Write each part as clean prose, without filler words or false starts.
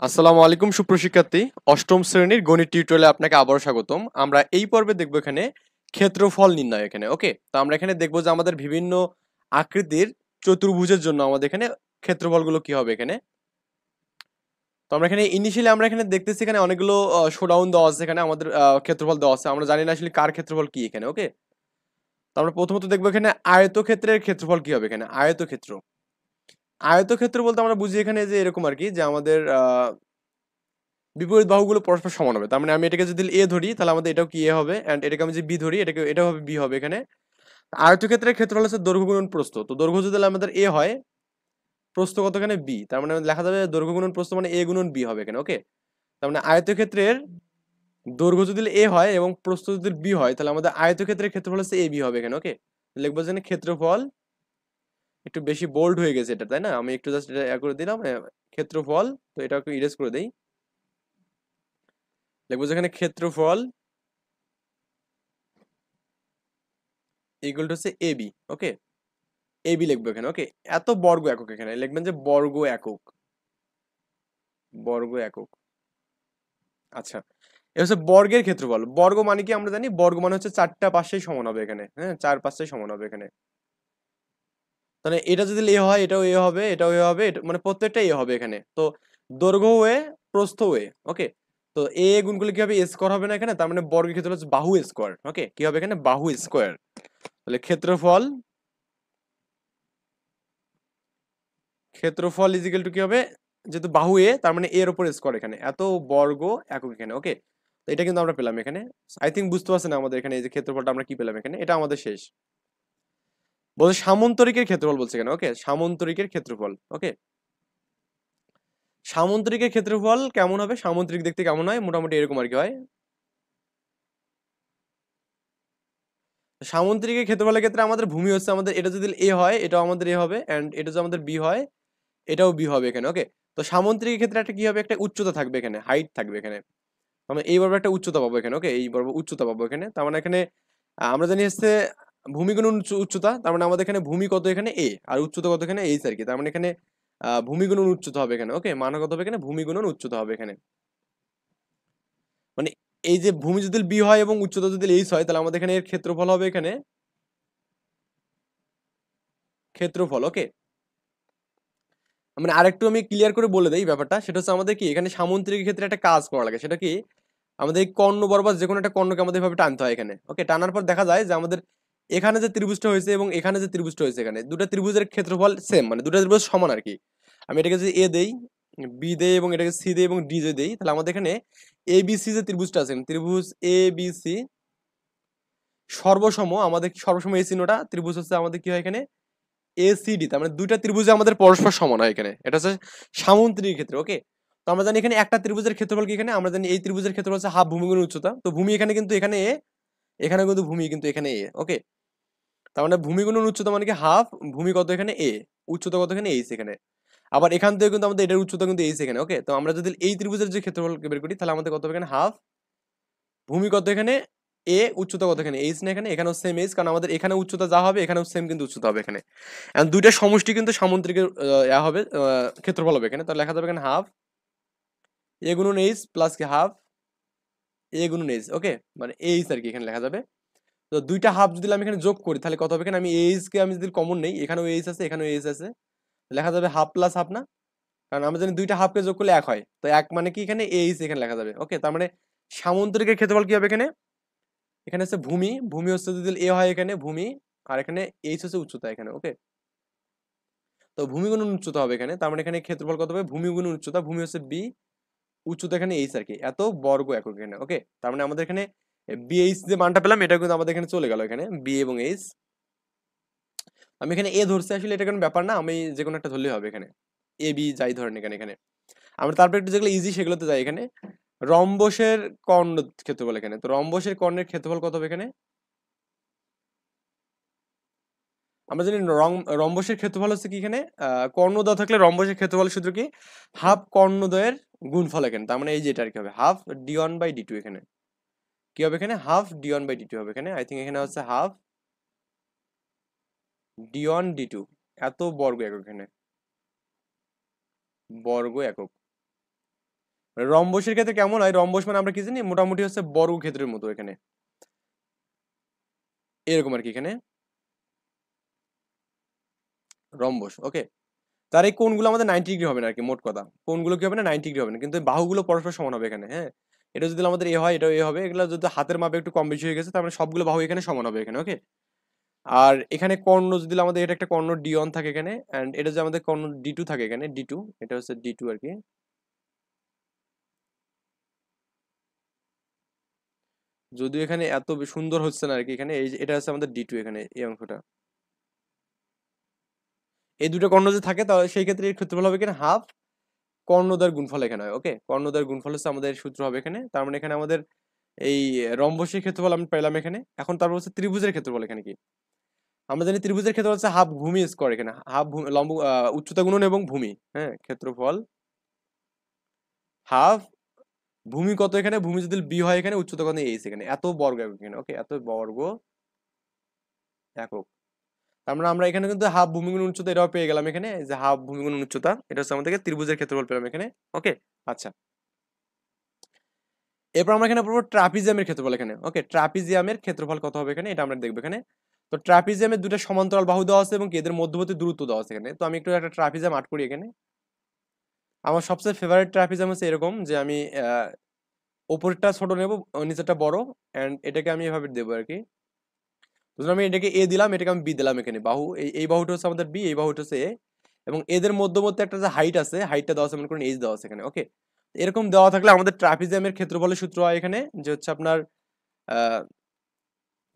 আসসালামু আলাইকুম সুপ্রশিক্ষার্থী। অষ্টম শ্রেণীর গণিত টিউটোরিয়ালে আপনাকে আবারও স্বাগতম। আমরা এই পর্বে দেখব এখানে ক্ষেত্রফল নির্ণয় এখানে। ওকে, তো আমরা এখানে দেখব যে আমাদের বিভিন্ন আকৃতির চতুর্ভুজের জন্য আমাদের এখানে ক্ষেত্রফলগুলো কি হবে এখানে। তো আমরা এখানে ইনিশিয়ালি আমরা এখানে দেখতেছি এখানে অনেকগুলো শোডাউন দেওয়া আছে, এখানে আমাদের ক্ষেত্রফল দেওয়া আছে। আমরা জানি না আসলে কার ক্ষেত্রফল কি এখানে। ওকে, তো আমরা প্রথমত দেখবো এখানে আয়তক্ষেত্রের ক্ষেত্রফল কি হবে এখানে। আয়তক্ষেত্র আয়তক্ষেত্র বলতে আমরা বুঝি এখানে যে এরকম আর কি, যে আমাদের বিপরীত বাহুগুলো পরস্পর সমান হবে। তার মানে আমি এটাকে যদি এ ধরি তাহলে আমাদের এটাও কি এ হবে, এন্ড এটাকে আমি যদি বি ধরি এটাও হবে বি হবে এখানে। আয়তক্ষেত্রের ক্ষেত্রফল হচ্ছে দৈর্ঘ্য গুণন প্রস্থ। তো দৈর্ঘ্য যদি আমাদের এ হয়, প্রস্থ কত এখানে বি, তার মানে লেখা যাবে দৈর্ঘ্য গুণন প্রস্থ মানে এ গুণন বি হবে এখানে। ওকে, তার মানে আয়তক্ষেত্রের দৈর্ঘ্য যদি এ হয় এবং প্রস্থ যদি বি হয় তাহলে আমাদের আয়তক্ষেত্রের ক্ষেত্রফল হচ্ছে এ বি হবে এখানে। ওকে, লিখবো যে ক্ষেত্রফল, একটু বেশি বোল্ড হয়ে গেছে এটা, তাই না? আমি একটু জাস্ট এটা করে দিলাম ক্ষেত্রফল। তো এটা একটু ইরেজ করে দেই, লিখবো যেখানে ক্ষেত্রফল ইকুয়াল টু হচ্ছে A B. Okay, A B লিখবো এখানে। ওকে, এত বর্গ একক, এখানে লিখবেন যে বর্গ একক, বর্গ একক। আচ্ছা, এ হচ্ছে বর্গের ক্ষেত্রফল। বর্গ মানে কি আমরা জানি, বর্গ মানে হচ্ছে চারটা পাশেই সমান হবে এখানে। হ্যাঁ, চার পাশেই সমান হবে এখানে। তাহলে এটা যদি এ হয় এটাও এ হবে, এটাও এ হবে, মানে প্রত্যেকটা এ হবে এখানে। তো দৈর্ঘ্য এ, প্রস্থ এ। ওকে, তো এ গুণ করলে কি হবে, স্কোয়ার হবে না এখানে। তার মানে বর্গের ক্ষেত্রফল হচ্ছে বাহু স্কোয়ার। ওকে, কি হবে এখানে, বাহু স্কোয়ার। তাহলে ক্ষেত্রফল, ক্ষেত্রফল ইজিক্যাল টু কি হবে, যেহেতু বাহু এ তার মানে এর উপর স্কোয়ার এখানে, এত বর্গ একক এখানে। ওকে, তো এটা কিন্তু আমরা পেলাম এখানে। আই থিঙ্ক বুঝতে পারছেন আমাদের এখানে এই যে ক্ষেত্রফলটা আমরা কি পেলাম এখানে, এটা আমাদের শেষ। বলছে সামন্তরিকের ক্ষেত্রফল বলছে এখানে। ওকে, সামন্তরিকের ক্ষেত্রফল। ওকে, সামন্তরিকের ক্ষেত্রফল কেমন হবে, সামন্তরিক দেখতে কেমন হয়, মোটামুটি এরকম আর কি হয়। সামন্তরিকের ক্ষেত্রফলের ক্ষেত্রে আমাদের ভূমি হচ্ছে আমাদের, এটা যদি এ হয় এটাও আমাদের এ হবে, এন্ড এটা যদি আমাদের বি হয় এটাও বি হবে এখানে। ওকে, তো সামন্তরিকের ক্ষেত্রে একটা কি হবে, একটা উচ্চতা থাকবে এখানে, হাইট থাকবে এখানে। আমরা এই বরাবর একটা উচ্চতা পাবো এখানে। ওকে, এই বরাবর উচ্চতা পাবো এখানে। তার মানে এখানে আমরা জানি হচ্ছে ভূমি গুণন উচ্চতা। তার মানে আমাদের এখানে ভূমি কত এখানে এ, আর উচ্চতা কত এখানে এইচ আর কি। তার মানে এখানে ভূমি গুণন উচ্চতা হবে এখানে। ওকে, মান কত হবে এখানে, ভূমি গুণন উচ্চতা হবে এখানে। মানে এই যে ভূমি যদি বি হয় এবং উচ্চতা যদি এইচ হয় তাহলে আমাদের এখানে এর ক্ষেত্রফল হবে এখানে ক্ষেত্রফল। ওকে, মানে আরেকটু আমি ক্লিয়ার করে বলে দেই ব্যাপারটা, সেটা হচ্ছে আমাদের কি এখানে সামুদ্রিক ক্ষেত্রে একটা কাজ করা লাগে, সেটা কি আমাদের এই কর্ণ বরাবর যে কোনো একটা কর্ণকে আমাদের এভাবে টানতে হয় এখানে। ওকে, টানার পর দেখা যায় যে আমাদের এখানে যে ত্রিভুজটা হয়েছে এবং এখানে যে ত্রিভুজটা হয়েছে, এখানে দুটো ত্রিভুজের ক্ষেত্রফল সেম, মানে দুটো ত্রিভুজ সমান আর কি। আমি এটাকে যদি এ দেই, বি দেই এবং এটাকে সি দেই এবং ডি যদি দেই, তাহলে আমাদের এখানে এ বি সি যে ত্রিভুজটা আছে, ত্রিভুজ এ বি সি সর্বসম, আমাদের সর্বসম এই চিহ্নটা ত্রিভুজ হচ্ছে আমাদের কি হয় এখানে এসিডি। তার মানে দুইটা ত্রিভুজে আমাদের পরস্পর সমান হয় এখানে, এটা হচ্ছে সামুদ্রিক ক্ষেত্রে। ওকে, তো আমরা জানি এখানে একটা ত্রিভুজের ক্ষেত্রফল কি, এখানে আমরা জানি এই ত্রিভুজের ক্ষেত্রফল হচ্ছে হাফ ভূমি গুণ উচ্চতা। তো ভূমি এখানে কিন্তু এখানে এ, এখানে কিন্তু ভূমি কিন্তু এখানে এ। ওকে, তার মানে ভূমি গুণন উচ্চতা মানে কি হাফ, ভূমি কত এখানে এ, উচ্চতা কত এখানে এইচ এখানে। আবার এখান থেকে কিন্তু আমাদের এটার উচ্চতা কিন্তু এইচ এখানে। ওকে, তো আমরা যদি এই ত্রিভুজের যে ক্ষেত্রফল বের করি তাহলে আমাদের কত হবে এখানে হাফ, ভূমি কত এখানে এ, উচ্চতা কত এখানে এইচ না, এখানে এখানেও সেম এইচ, কারণ আমাদের এখানে উচ্চতা যা হবে এখানেও সেম কিন্তু উচ্চতা হবে এখানে। এখন দুইটা সমষ্টি কিন্তু সামুদ্রিকের হবে ক্ষেত্রফল হবে এখানে। তো লেখা যাবে এখানে হাফ এ গুণন এইচ প্লাস কি হাফ এ গুণন এইচ। ওকে, মানে এইচ আর কি এখানে লেখা যাবে। তো দুইটা হাফ যদি আমি এখানে যোগ করি তাহলে কত হবে এখানে, আমি এইচ কে আমি যদি কমন নেই, এখানেও এইচ আছে এখানেও এইচ আছে, লেখা যাবে হাফ প্লাস হাফ না, কারণ আমরা জানি দুইটা হাফকে যোগ করলে এক হয়। তো এক মানে কি এখানে এইচ এখানে লেখা যাবে। ওকে, তার মানে সামুদ্রিকের ক্ষেত্রফল কি হবে এখানে, এখানে হচ্ছে ভূমি, ভূমি হচ্ছে যদি এ হয় এখানে ভূমি, আর এখানে এইচ হচ্ছে উচ্চতা এখানে। ওকে, তো ভূমি গুণন উচ্চতা হবে এখানে। তার মানে এখানে ক্ষেত্রফল কত হবে, ভূমি গুণন উচ্চতা, ভূমি হচ্ছে বি, উচ্চতা এখানে এইচ আর কি, এত বর্গ একক এখানে। ওকে, তার মানে আমাদের এখানে বি এইচ যে মানটা পেলাম এটা কিন্তু আমাদের এখানে চলে গেল এখানে বি এবং এইচ। আমি এখানে এ ধরছি, আসলে এটা কোনো ব্যাপার না, আমি যে কোনো একটা ধরলেই হবে এখানে, এ বি যাই ধরেন এখানে। এখানে আমরা তারপর একটু যেগুলো ইজি সেগুলোতে যাই এখানে। রম্বসের কর্ণ ক্ষেত্রফল এখানে, তো রম্বসের কর্ণের ক্ষেত্রফল কত হবে এখানে, আমরা জানি রম্বসের ক্ষেত্রফল হচ্ছে কি এখানে কর্ণদ্বয় থাকলে রম্বসের ক্ষেত্রফল সূত্র কি, হাফ কর্ণদ্বয়ের গুণফল এখানে। তার মানে এই যেটা আর কি হবে half D one by D two এখানে। কি হবে এখানে, half D one by D two হবে এখানে। আই থিঙ্ক এখানে হচ্ছে half D one D two, এত বর্গ একক এখানে, বর্গ একক। রম্বসের ক্ষেত্রে কেমন হয়, রম্বস মানে আমরা কি জানি, মোটামুটি হচ্ছে বর্গক্ষেত্রের মতো এখানে, এরকম আর কি এখানে রম্বস। ওকে, তার এই কোণগুলো আমাদের 90 ডিগ্রি হবে না আর কি, মোট কথা কোণগুলো কি হবে না, 90 ডিগ্রি হবে না, কিন্তু বাহুগুলো পরস্পর সমান হবে এখানে। হ্যাঁ, এটা যদি আমাদের এ হয়, এটাও এ হবে, এগুলো যদি হাতের মাপে একটু কম বেশি হয়ে গেছে, তার মানে সবগুলো বাহু এখানে সমান হবে এখানে। ওকে, আর এখানে কর্ণ যদি আমাদের এটা একটা কর্ণ D1 থাকে এখানে, এন্ড এটা যদি আমাদের কর্ণ D2 থাকে এখানে, D2, এটা হচ্ছে D2 আর কি। যদিও এখানে এত সুন্দর হচ্ছে না আর কি, এখানে এই এটা হচ্ছে আমাদের D2 এখানে এই অংশটা। এই দুটো কর্ণ যদি থাকে তাহলে সেই ক্ষেত্রে এর ক্ষেত্রফল হবে এখানে হাফ কর্ণদ্বয়ের গুণফল এখানে হয়। ওকে, কর্ণদ্বয়ের গুণফল হচ্ছে আমাদের সূত্র হবে এখানে। তার মানে এখানে আমাদের এই রম্বসের ক্ষেত্রফল আমি পেলাম এখানে। এখন তারপর হচ্ছে ত্রিভুজের ক্ষেত্রফল এখানে কি, আমরা জানি ত্রিভুজের ক্ষেত্রফল হচ্ছে হাফ ভূমি স্কয়ার এখানে, হাফ লম্ব উচ্চতা গুণন এবং ভূমি। হ্যাঁ, ক্ষেত্রফল হাফ ভূমি কত এখানে, ভূমি যদি বি হয় এখানে, উচ্চতা কত এইচ এখানে, এত বর্গ একক এখানে। ওকে, এত বর্গ একক। তার মানে আমরা এখানে কিন্তু হাফ ভূমি গুণ উচ্চতা এটাও পেয়ে গেলাম এখানে, যে হাফ ভূমি গুণ উচ্চতা, এটা হচ্ছে আমাদেরকে ত্রিভুজের ক্ষেত্রফল পেলাম এখানে। ওকে, আচ্ছা, এরপর আমরা এখানে পড়বো ট্রাপিজিয়ামের ক্ষেত্রফল এখানে। ওকে, ট্রাপিজিয়ামের ক্ষেত্রফল কত হবে এখানে, এটা আমরা দেখবো এখানে। তো ট্রাপিজিয়ামের দুটো সমান্তরাল বাহু দেওয়া আছে এবং এদের মধ্যবর্তী দূরত্ব দেওয়া আছে এখানে। তো আমি একটু একটা ট্রাপিজিয়াম আর্ট করি এখানে। আমার সবচেয়ে ফেভারিট ট্রাপিজিয়াম হচ্ছে এরকম, যে আমি ওপরটা ছোট নেব, নিচেরটা বড়, এন্ড এটাকে আমি এভাবে দেবো আর কি। ধরুন আমি এটাকে এ দিলাম, এটাকে আমি বি দিলাম এখানে, বাহু এই বাহুটা হচ্ছে আমাদের বি, এই বাহুটা হচ্ছে এ, এবং এদের মধ্যবর্তী একটা যে হাইট আছে, হাইটটা দেওয়া আছে, মনে করুন এইচ দেওয়া আছে এখানে। ওকে, এরকম দেওয়া থাকলে আমাদের ট্রাপিজিয়ামের ক্ষেত্রফলের সূত্র হয় এখানে, যে হচ্ছে আপনার আহ,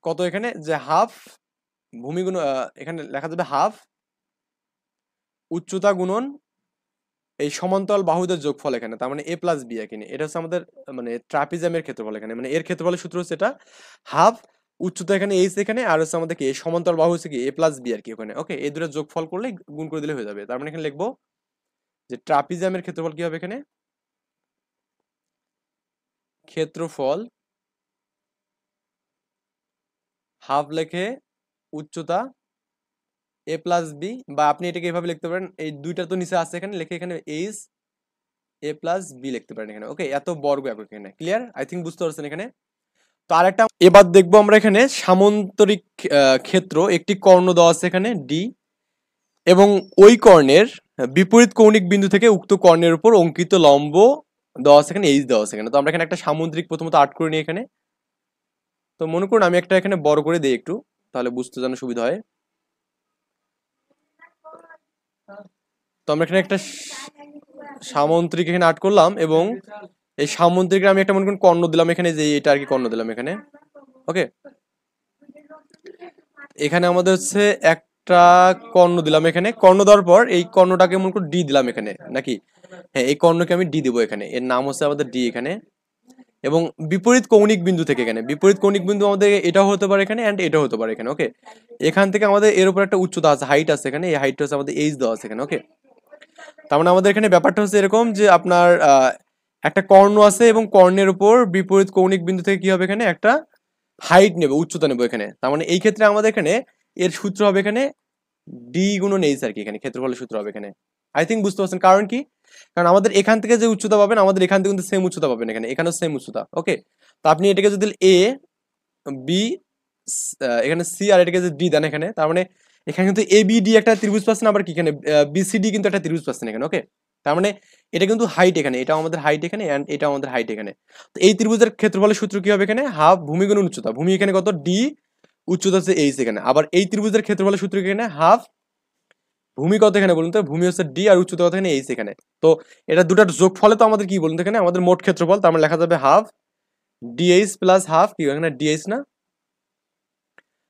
কত এখানে, যে হাফ ভূমি গুণ, এখানে লেখা যাবে হাফ উচ্চতা গুণন এই সমান্তরাল বাহুদের যোগফল এখানে, তার মানে এ প্লাস বি এখানে। এটা হচ্ছে আমাদের মানে ট্রাপিজিয়ামের ক্ষেত্রফল এখানে, মানে এর ক্ষেত্রফলের সূত্র হচ্ছে এটা হাফ উচ্চতা এখানে এইচ এখানে, আর হচ্ছে আমাদের কি সমান্তরাল বাহু হচ্ছে কি এ প্লাস বি আর কি ওখানে। ওকে, এই দুটো যোগফল করলে গুণ করে দিলে হয়ে যাবে। তার মানে এখানে লিখবো যে ট্রাপিজিয়ামের ক্ষেত্রফল কি হবে এখানে, ক্ষেত্রফল হাফ লেখে উচ্চতা এ প্লাস বি, বা আপনি এটাকে এভাবে লিখতে পারেন, এই দুইটা তো নিচে আছে এখানে, লিখে এখানে এইচ এ প্লাস বি লিখতে পারেন এখানে। ওকে, এত বর্গ একক এখানে। ক্লিয়ার, আই থিঙ্ক বুঝতে পারছেন এখানে। তো আরেকটা এবার দেখবো আমরা এখানে সামান্তরিক ক্ষেত্র, একটি কর্ণ দেওয়া আছে এখানে ডি, এবং ওই কর্ণের বিপরীত কৌণিক বিন্দু থেকে উক্ত কর্ণের উপর অঙ্কিত লম্ব দেওয়া আছে এখানে, এইচ দেওয়া আছে এখানে। তো আমরা এখানে একটা সামুদ্রিক প্রথমত আর্ট করে নিই এখানে। তো মনে করুন আমি একটা এখানে বড় করে দিই একটু, তাহলে বুঝতে যেন সুবিধা হয়। তো আমরা এখানে একটা সামুদ্রিক এখানে আর্ট করলাম, এবং এই সামুদ্রিকের আমি একটা মনে করুন কর্ণ দিলাম এখানে, যে এটা আর কি কর্ণ দিলাম এখানে। ওকে, এখানে আমাদের হচ্ছে একটা কর্ণ দিলাম এখানে, কর্ণ দেওয়ার পর এই কর্ণটাকে মনে করুন ডি দিলাম এখানে নাকি, হ্যাঁ এই কর্ণকে আমি ডি দিব এখানে, এর নাম হচ্ছে আমাদের ডি এখানে। এবং বিপরীত কৌণিক বিন্দু থেকে এখানে, বিপরীত কৌণিক বিন্দু আমাদের এটাও হতে পারে এখানে, এন্ড এটাও হতে পারে এখানে। ওকে, এখান থেকে আমাদের এর উপর একটা উচ্চতা আছে, হাইট আছে এখানে, এই হাইটটা হচ্ছে আমাদের এইচ দেওয়া আছে এখানে। ওকে, তার মানে আমাদের এখানে ব্যাপারটা হচ্ছে এরকম, যে আপনার একটা কর্ণ আছে এবং কর্ণের উপর বিপরীত কৌণিক বিন্দু থেকে কি হবে এখানে, একটা হাইট নেবে, উচ্চতা নেবে এখানে। তার মানে এই ক্ষেত্রে আমাদের এখানে এর সূত্র হবে এখানে ডি গুণন এইচ আর কি, এখানে ক্ষেত্রফলের সূত্র হবে এখানে। আই থিঙ্ক বুঝতে পারছেন, কারণ কি, কারণ আমাদের এখান থেকে যে উচ্চতা পাবেন, আমাদের এখান থেকে কিন্তু সেম উচ্চতা পাবেন এখানে, এখানেও সেম উচ্চতা। ওকে, তো আপনি এটাকে যদি এ বি এখানে সি আর এটাকে যদি ডি দেন এখানে, তার মানে এখানে কিন্তু এ বি ডি একটা ত্রিভুজ পাচ্ছেন, আবার কি এখানে বিসিডি কিন্তু একটা ত্রিভুজ পাচ্ছেন এখানে। ওকে, তার মানে এটা কিন্তু হাইট এখানে, এটা আমাদের হাইট এখানে, এন্ড এটা আমাদের হাইট এখানে। তো এই ত্রিভুজের ক্ষেত্রফলের সূত্র কি হবে এখানে, হাফ ভূমি গুণন উচ্চতা, ভূমি এখানে কত ডি, উচ্চতা হচ্ছে এইচ এখানে। আবার এই ত্রিভুজের ক্ষেত্রফলের সূত্র এখানে হাফ ভূমি কত এখানে বলুন তো, ভূমি হচ্ছে ডি আর উচ্চতা কত এখানে এইচ এখানে। তো এটা দুটার যোগফলে তো আমাদের কি বলুন তো এখানে, আমাদের মোট ক্ষেত্রফল, তার মানে লেখা যাবে হাফ ডিএইচ প্লাস হাফ কি এখানে ডিএইচ না,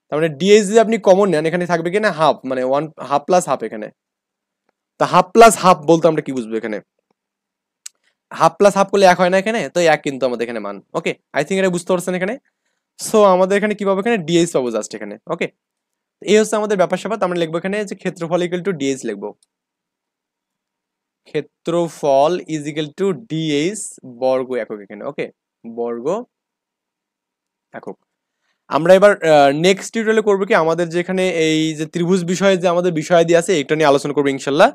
তার মানে ডিএইচ যদি আপনি কমন নেন এখানে থাকবে কি না হাফ, মানে ওয়ান হাফ প্লাস হাফ এখানে। তা হাফ প্লাস হাফ বলতে আমরা কি বুঝবো এখানে, হাফ প্লাস হাফ করলে এক হয় না এখানে, তো এক কিন্তু আমাদের এখানে মান। ওকে, আই থিঙ্ক এটা বুঝতে পারছেন এখানে। সো আমাদের এখানে কি পাবো এখানে, ডিএইচ পাবো জাস্ট এখানে। ওকে, এই হচ্ছে আমাদের ব্যাপার স্যাপার। আমরা লিখবো এখানে যে ক্ষেত্রফল ইকুয়াল টু ডিএইচ লিখবো, ক্ষেত্রফল ইজ ইকুয়াল টু ডিএইচ বর্গ একক এখানে। ওকে, বর্গ একক। আমরা এবার নেক্সট টিউটোরিয়ালে করবো কি, আমাদের যেখানে এই যে ত্রিভুজ বিষয়ে যে আমাদের বিষয়াদি আছে এটা নিয়ে আলোচনা করবো ইনশাল্লাহ।